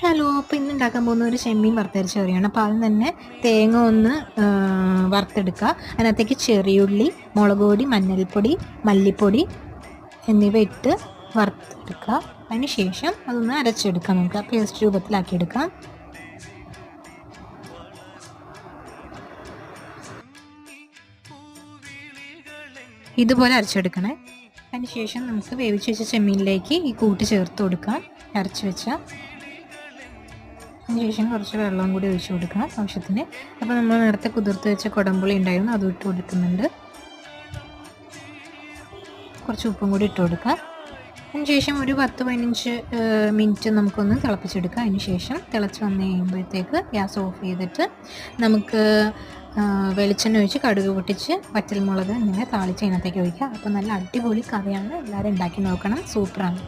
Hello, അപ്പോൾ ഇന്ന് ഉണ്ടാക്കാൻ പോകുന്ന ഒരു ചെമ്മീൻ വറുത്തരച്ച കറിയാണ്. അപ്പോൾ ആദ്യം തന്നെ തേങ്ങ ഒന്ന് വറുത്തെടുക്കുക. അതിനകത്തേക്ക് ചെറിയുള്ളി, മുളക് പൊടി, മഞ്ഞൾപ്പൊടി, മല്ലിപ്പൊടി എന്നിവ ഇട്ട് വറുത്തെടുക്കുക. അതിന് ശേഷം അതൊന്ന് അരച്ചെടുക്കാം. നമുക്ക് ആ പേസ്റ്റ് രൂപത്തിലാക്കിയെടുക്കാം. ഇതുപോലെ അരച്ചെടുക്കണേ. അതിന് ശേഷം നമുക്ക് വേവിച്ച് വെച്ച ചെമ്മീനിലേക്ക് ഈ കൂട്ട് ചേർത്ത് കൊടുക്കാം. അരച്ച് വെച്ച അതിനുശേഷം കുറച്ച് വെള്ളം കൂടി ഒഴിച്ച് കൊടുക്കണം ആവശ്യത്തിന്. അപ്പോൾ നമ്മൾ നേരത്തെ കുതിർത്ത് വെച്ച കുടംപുളി ഉണ്ടായിരുന്നു, അത് ഇട്ട് കൊടുക്കുന്നുണ്ട്. കുറച്ച് ഉപ്പും കൂടി ഇട്ട് കൊടുക്കാം. അതിനുശേഷം ഒരു 10-15 മിനിറ്റ് നമുക്കൊന്ന് തിളപ്പിച്ചെടുക്കാം. അതിനുശേഷം തിളച്ച് വന്ന് കഴിയുമ്പോഴത്തേക്ക് ഗ്യാസ് ഓഫ് ചെയ്തിട്ട് നമുക്ക് വെളിച്ചെണ്ണ ഒഴിച്ച് കടുക് പൊട്ടിച്ച് വറ്റൽമുളക് ഇങ്ങനെ താളിച്ച് അതിനകത്തേക്ക് ഒഴിക്കുക. അപ്പോൾ നല്ല അടിപൊളി കറിയാണ്. എല്ലാവരും ഉണ്ടാക്കി നോക്കണം, സൂപ്പറാണ്.